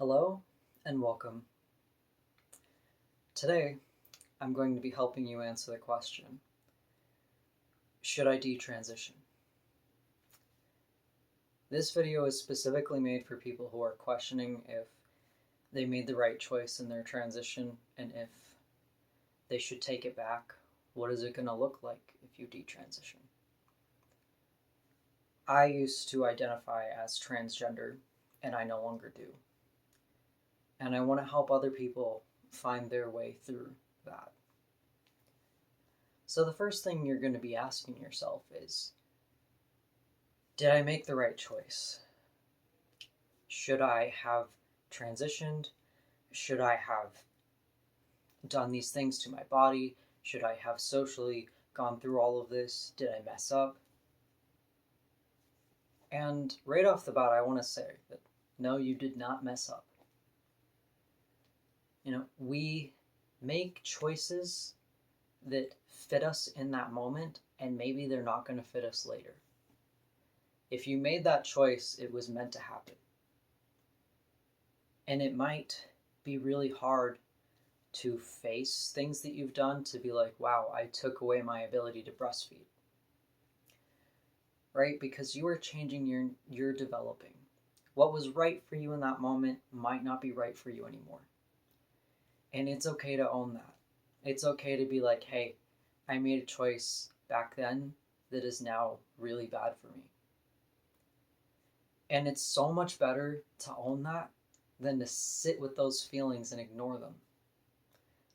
Hello and welcome. Today, I'm going to be helping you answer the question, should I detransition? This video is specifically made for people who are questioning if they made the right choice in their transition and if they should take it back. What is it going to look like if you detransition? I used to identify as transgender, and I no longer do. And I want to help other people find their way through that. So the first thing you're going to be asking yourself is, did I make the right choice? Should I have transitioned? Should I have done these things to my body? Should I have socially gone through all of this? Did I mess up? And right off the bat, I want to say that no, you did not mess up. We make choices that fit us in that moment, and maybe they're not going to fit us later. If you made that choice, it was meant to happen. And it might be really hard to face things that you've done, to be like, wow, I took away my ability to breastfeed. Right? Because you are changing, you're developing. What was right for you in that moment might not be right for you anymore. And it's okay to own that. It's okay to be like, hey, I made a choice back then that is now really bad for me. And it's so much better to own that than to sit with those feelings and ignore them.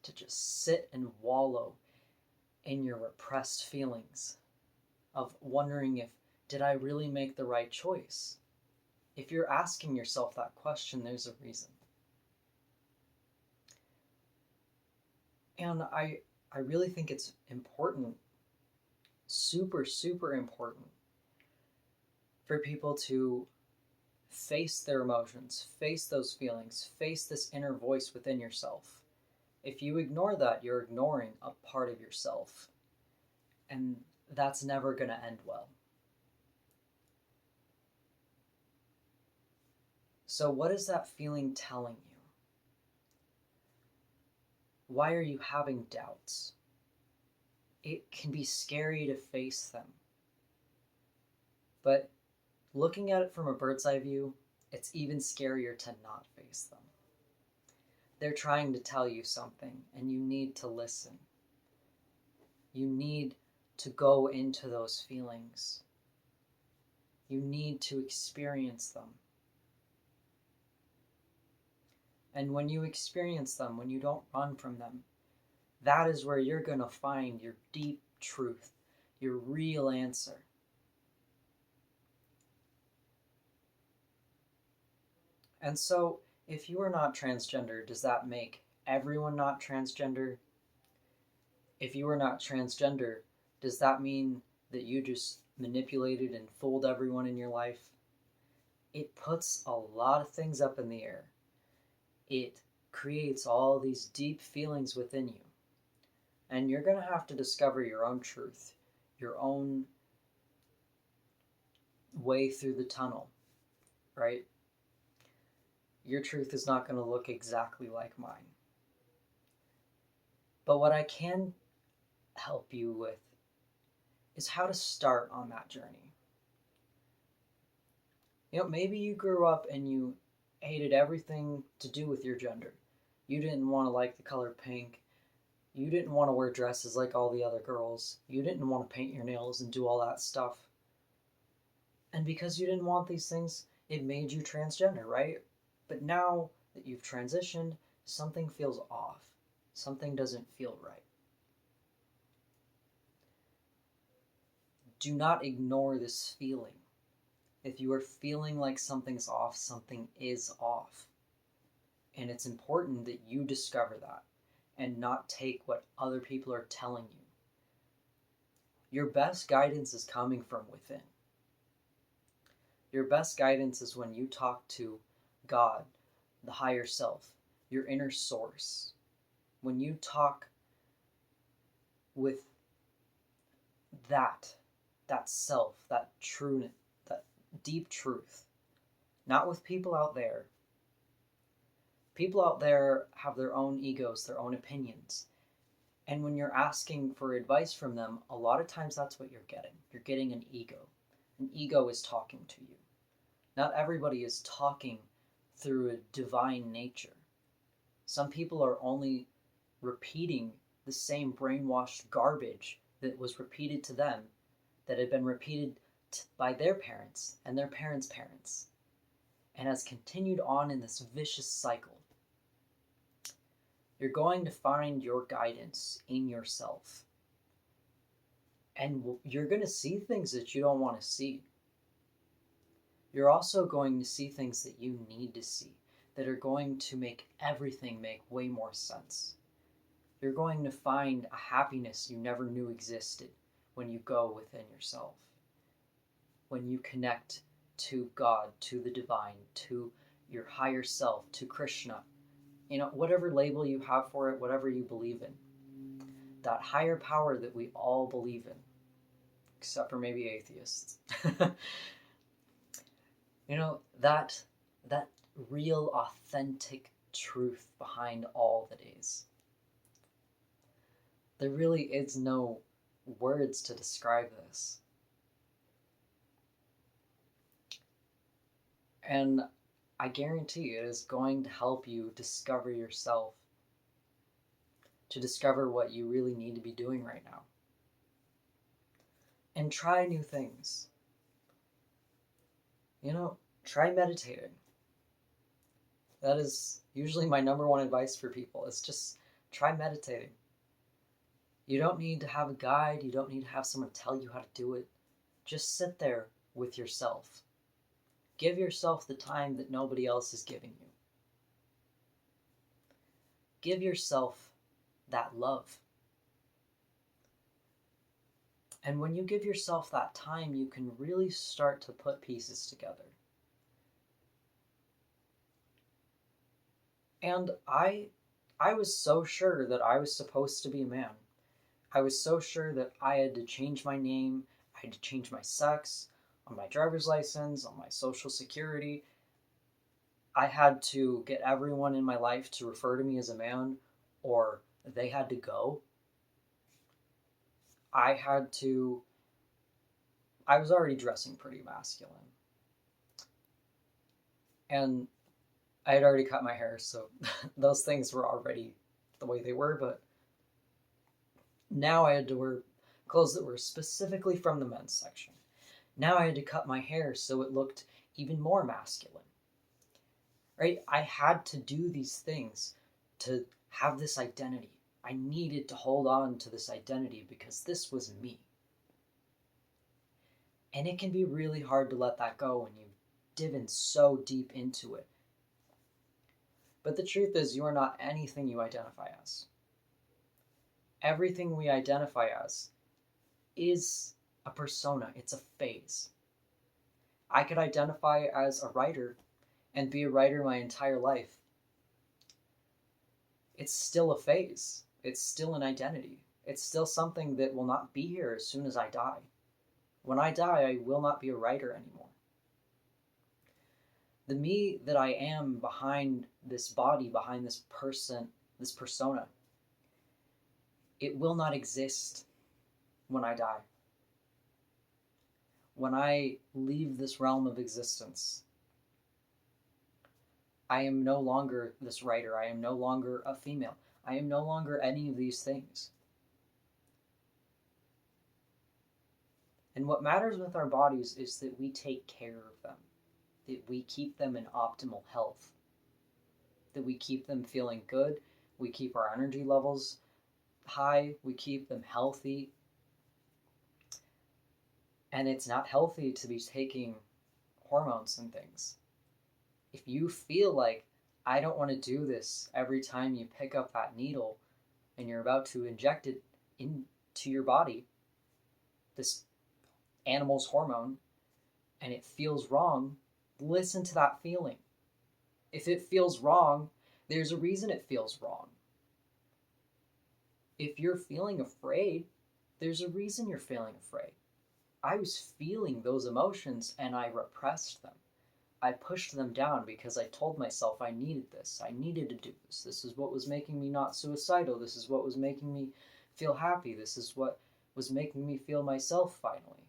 To just sit and wallow in your repressed feelings of wondering if, did I really make the right choice? If you're asking yourself that question, there's a reason. And I really think it's important, super, super important, for people to face their emotions, face those feelings, face this inner voice within yourself. If you ignore that, you're ignoring a part of yourself. And that's never going to end well. So what is that feeling telling you? Why are you having doubts? It can be scary to face them. But looking at it from a bird's eye view, it's even scarier to not face them. They're trying to tell you something, and you need to listen. You need to go into those feelings. You need to experience them. And when you experience them, when you don't run from them, that is where you're going to find your deep truth, your real answer. And so, if you are not transgender, does that make everyone not transgender? If you are not transgender, does that mean that you just manipulated and fooled everyone in your life? It puts a lot of things up in the air. It creates all these deep feelings within you. And you're going to have to discover your own truth, your own way through the tunnel, right? Your truth is not going to look exactly like mine. But what I can help you with is how to start on that journey. Maybe you grew up and you hated everything to do with your gender. You didn't want to like the color pink. You didn't want to wear dresses like all the other girls. You didn't want to paint your nails and do all that stuff. And because you didn't want these things, it made you transgender, right? But now that you've transitioned, something feels off. Something doesn't feel right. Do not ignore this feeling. If you are feeling like something's off, something is off. And it's important that you discover that and not take what other people are telling you. Your best guidance is coming from within. Your best guidance is when you talk to God, the higher self, your inner source. When you talk with that self, that true, that deep truth, not with people out there, People out there have their own egos, their own opinions. And when you're asking for advice from them, a lot of times that's what you're getting. You're getting an ego. An ego is talking to you. Not everybody is talking through a divine nature. Some people are only repeating the same brainwashed garbage that was repeated to them, that had been repeated by their parents and their parents' parents, and has continued on in this vicious cycle. You're going to find your guidance in yourself. And you're going to see things that you don't want to see. You're also going to see things that you need to see, that are going to make everything make way more sense. You're going to find a happiness you never knew existed when you go within yourself. When you connect to God, to the divine, to your higher self, to Krishna, whatever label you have for it, whatever you believe in, that higher power that we all believe in, except for maybe atheists. That real, authentic truth behind all that is. There really is no words to describe this. And I guarantee it is going to help you discover yourself, to discover what you really need to be doing right now. And try new things. Try meditating. That is usually my number one advice for people, is just try meditating. You don't need to have a guide. You don't need to have someone tell you how to do it. Just sit there with yourself. Give yourself the time that nobody else is giving you. Give yourself that love. And when you give yourself that time, you can really start to put pieces together. And I was so sure that I was supposed to be a man. I was so sure that I had to change my name, I had to change my sex, on my driver's license, on my social security. I had to get everyone in my life to refer to me as a man, or they had to go. I was already dressing pretty masculine. And I had already cut my hair, so those things were already the way they were, but now I had to wear clothes that were specifically from the men's section. Now I had to cut my hair so it looked even more masculine. Right? I had to do these things to have this identity. I needed to hold on to this identity because this was me. And it can be really hard to let that go when you've dived so deep into it. But the truth is, you are not anything you identify as. Everything we identify as is a persona. It's a phase. I could identify as a writer and be a writer my entire life. It's still a phase. It's still an identity. It's still something that will not be here as soon as I die. When I die, I will not be a writer anymore. The me that I am behind this body, behind this person, this persona, it will not exist when I die. When I leave this realm of existence, I am no longer this writer. I am no longer a female. I am no longer any of these things. And what matters with our bodies is that we take care of them, that we keep them in optimal health, that we keep them feeling good, we keep our energy levels high, we keep them healthy. And it's not healthy to be taking hormones and things. If you feel like, I don't want to do this every time you pick up that needle and you're about to inject it into your body, this animal's hormone, and it feels wrong, listen to that feeling. If it feels wrong, there's a reason it feels wrong. If you're feeling afraid, there's a reason you're feeling afraid. I was feeling those emotions and I repressed them. I pushed them down because I told myself I needed this. I needed to do this. This is what was making me not suicidal. This is what was making me feel happy. This is what was making me feel myself finally.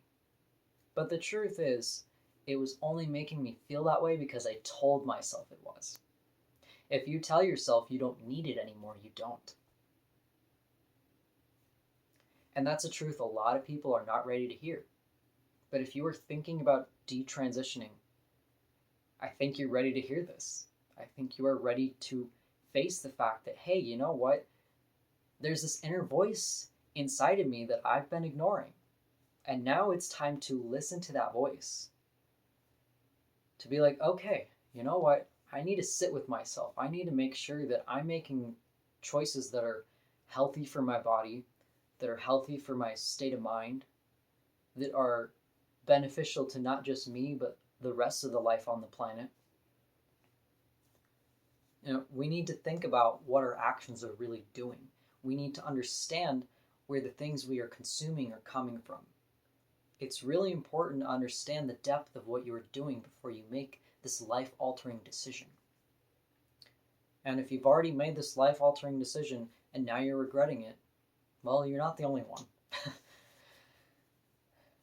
But the truth is, it was only making me feel that way because I told myself it was. If you tell yourself you don't need it anymore, you don't. And that's a truth a lot of people are not ready to hear. But if you are thinking about detransitioning, I think you're ready to hear this. I think you are ready to face the fact that, hey, you know what? There's this inner voice inside of me that I've been ignoring. And now it's time to listen to that voice. To be like, okay, you know what? I need to sit with myself. I need to make sure that I'm making choices that are healthy for my body, that are healthy for my state of mind, that are beneficial to not just me, but the rest of the life on the planet. We need to think about what our actions are really doing. We need to understand where the things we are consuming are coming from. It's really important to understand the depth of what you are doing before you make this life-altering decision. And if you've already made this life-altering decision and now you're regretting it, well, you're not the only one.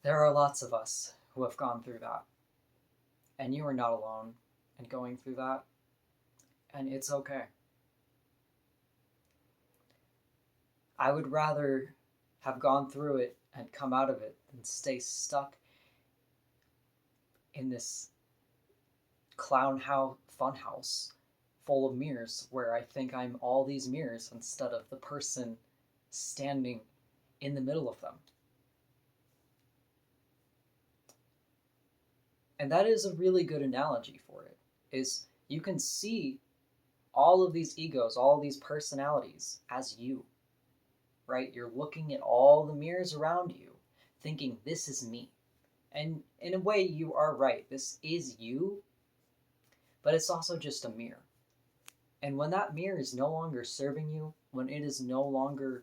There are lots of us who have gone through that. And you are not alone in going through that. And it's okay. I would rather have gone through it and come out of it than stay stuck in this clown funhouse full of mirrors where I think I'm all these mirrors instead of the person standing in the middle of them. And that is a really good analogy for it, is you can see all of these egos, all of these personalities as you, right? You're looking at all the mirrors around you, thinking, this is me. And in a way, you are right. This is you, but it's also just a mirror. And when that mirror is no longer serving you, when it is no longer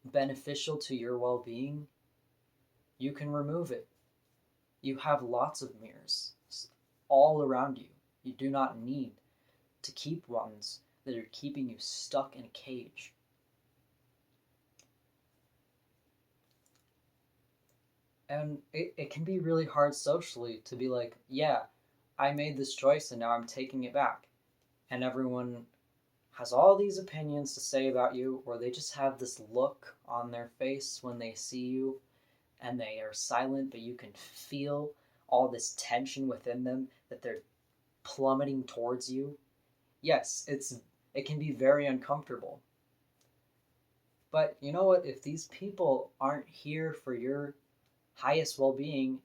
beneficial to your well-being, you can remove it. You have lots of mirrors all around you. You do not need to keep ones that are keeping you stuck in a cage. And it can be really hard socially to be like, yeah, I made this choice and now I'm taking it back. And everyone has all these opinions to say about you, or they just have this look on their face when they see you and they are silent, but you can feel all this tension within them that they're plummeting towards you. Yes, it can be very uncomfortable. But you know what? If these people aren't here for your highest well-being,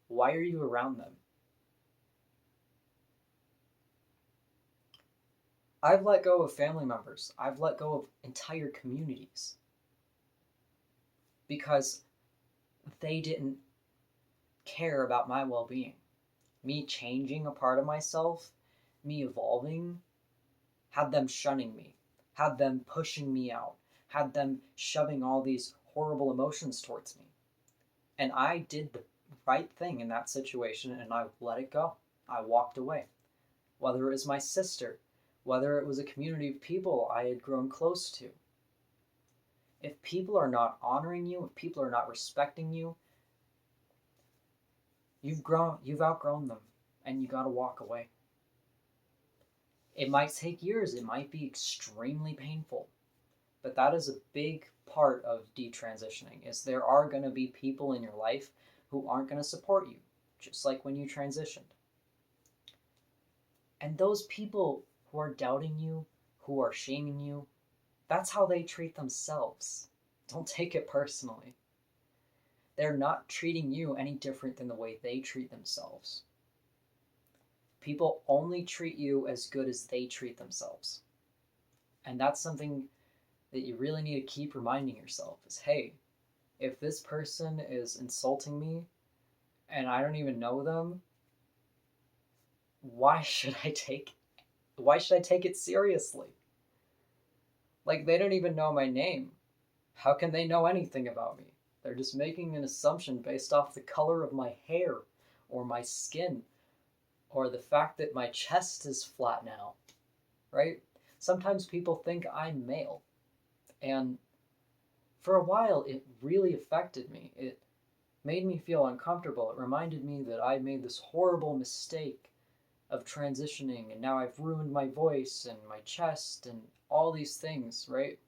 why are you around them? I've let go of family members. I've let go of entire communities because they didn't care about my well-being. Me changing a part of myself, me evolving, had them shunning me, had them pushing me out, had them shoving all these horrible emotions towards me. And I did the right thing in that situation and I let it go. I walked away. Whether it was my sister, whether it was a community of people I had grown close to. If people are not honoring you, if people are not respecting you, you've outgrown them, and you gotta walk away. It might take years, it might be extremely painful, but that is a big part of detransitioning, is there are gonna be people in your life who aren't gonna support you, just like when you transitioned. And those people who are doubting you, who are shaming you, that's how they treat themselves. Don't take it personally. They're not treating you any different than the way they treat themselves. People only treat you as good as they treat themselves. And that's something that you really need to keep reminding yourself is, hey, if this person is insulting me and I don't even know them, why should I take it seriously? Like, they don't even know my name. How can they know anything about me? They're just making an assumption based off the color of my hair or my skin or the fact that my chest is flat now, right? Sometimes people think I'm male, and for a while it really affected me. It made me feel uncomfortable. It reminded me that I made this horrible mistake of transitioning, and now I've ruined my voice and my chest and all these things, right?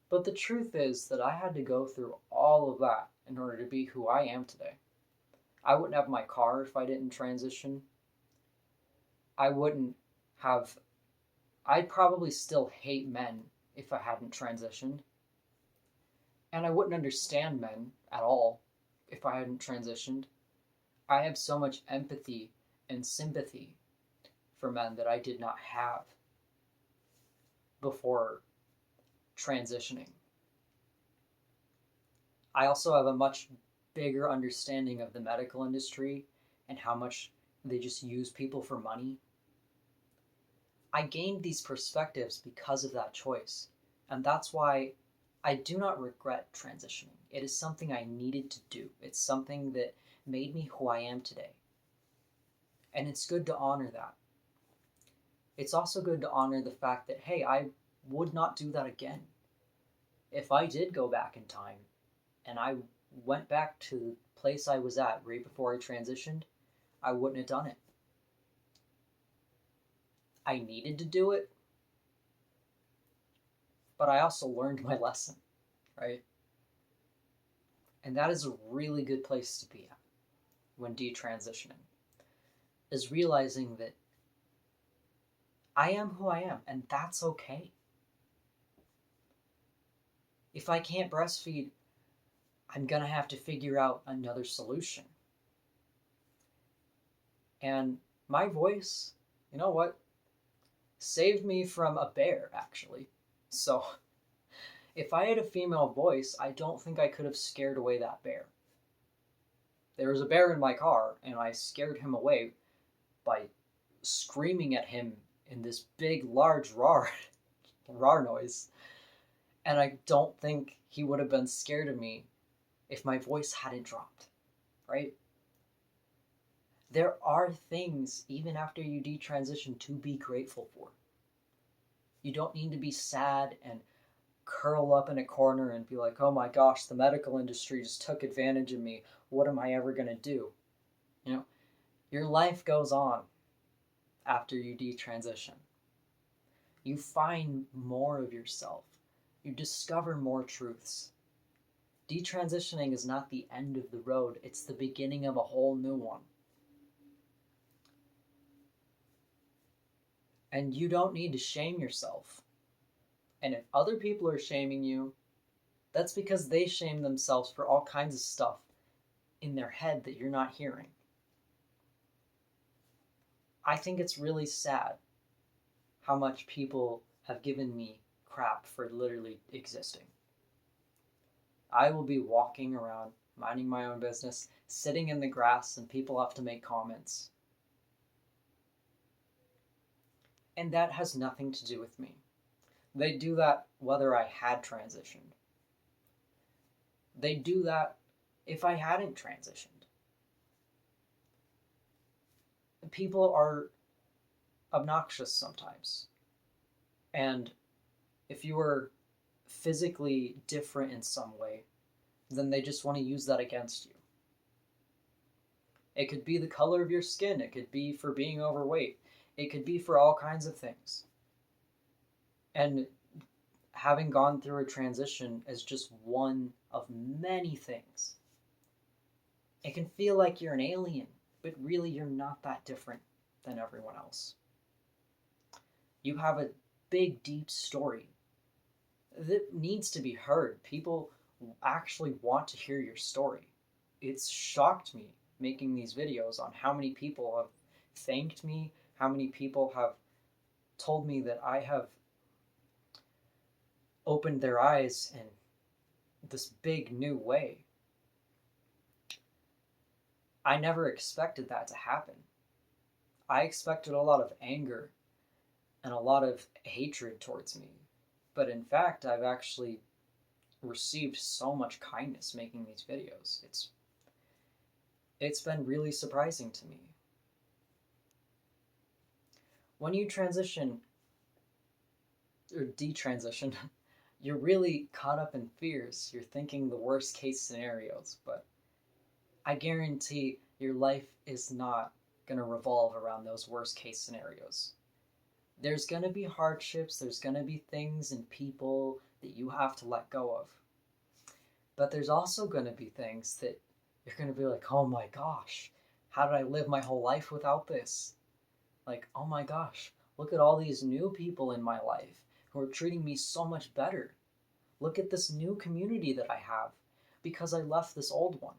But the truth is that I had to go through all of that in order to be who I am today. I wouldn't have my car if I didn't transition. I wouldn't have, I'd probably still hate men if I hadn't transitioned. And I wouldn't understand men at all if I hadn't transitioned. I have so much empathy and sympathy for men that I did not have before transitioning. I also have a much bigger understanding of the medical industry and how much they just use people for money. I gained these perspectives because of that choice, and that's why I do not regret transitioning. It is something I needed to do. It's something that made me who I am today. And it's good to honor that. It's also good to honor the fact that, hey, I would not do that again. If I did go back in time and I went back to the place I was at right before I transitioned, I wouldn't have done it. I needed to do it, but I also learned my lesson, right? And that is a really good place to be at when detransitioning, is realizing that I am who I am, and that's okay. If I can't breastfeed, I'm gonna have to figure out another solution. And my voice, you know what, saved me from a bear, actually. So if I had a female voice, I don't think I could have scared away that bear. There was a bear in my car, and I scared him away by screaming at him in this big, large roar noise. And I don't think he would have been scared of me if my voice hadn't dropped, right? There are things, even after you detransition, to be grateful for. You don't need to be sad and curl up in a corner and be like, oh my gosh, the medical industry just took advantage of me. What am I ever going to do? You know, your life goes on after you detransition. You find more of yourself. You discover more truths. Detransitioning is not the end of the road. It's the beginning of a whole new one. And you don't need to shame yourself. And if other people are shaming you, that's because they shame themselves for all kinds of stuff in their head that you're not hearing. I think it's really sad how much people have given me crap for literally existing. I will be walking around, minding my own business, sitting in the grass, and people have to make comments. And that has nothing to do with me. They do that whether I had transitioned. They do that if I hadn't transitioned. People are obnoxious sometimes. And if you are physically different in some way, then they just want to use that against you. It could be the color of your skin. It could be for being overweight. It could be for all kinds of things. And having gone through a transition is just one of many things. It can feel like you're an alien, but really you're not that different than everyone else. You have a big, deep story that needs to be heard. People actually want to hear your story. It's shocked me making these videos on how many people have thanked me, how many people have told me that I have opened their eyes in this big new way. I never expected that to happen. I expected a lot of anger and a lot of hatred towards me. But in fact, I've actually received so much kindness making these videos. It's been really surprising to me. When you transition or detransition, you're really caught up in fears. You're thinking the worst case scenarios, but I guarantee your life is not going to revolve around those worst case scenarios. There's going to be hardships, there's going to be things and people that you have to let go of. But there's also going to be things that you're going to be like, oh my gosh, how did I live my whole life without this? Like, oh my gosh, look at all these new people in my life who are treating me so much better. Look at this new community that I have because I left this old one.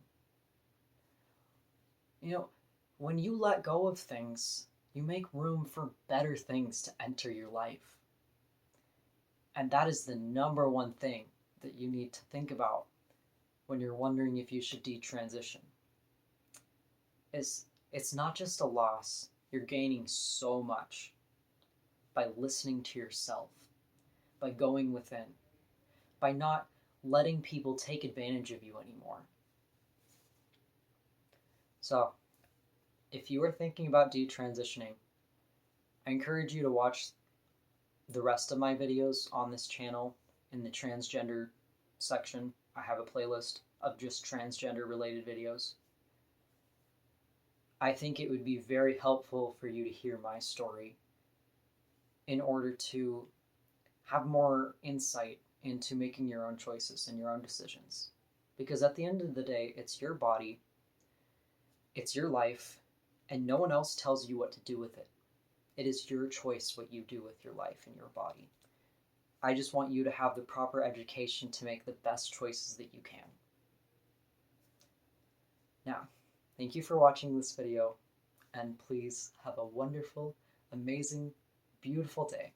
You know, when you let go of things, you make room for better things to enter your life. And that is the number one thing that you need to think about when you're wondering if you should detransition. It's not just a loss. You're gaining so much by listening to yourself, by going within, by not letting people take advantage of you anymore. So, if you are thinking about detransitioning, I encourage you to watch the rest of my videos on this channel in the transgender section. I have a playlist of just transgender related videos. I think it would be very helpful for you to hear my story in order to have more insight into making your own choices and your own decisions. Because at the end of the day, it's your body, it's your life, and no one else tells you what to do with it. It is your choice what you do with your life and your body. I just want you to have the proper education to make the best choices that you can. Now, thank you for watching this video, and please have a wonderful, amazing, beautiful day.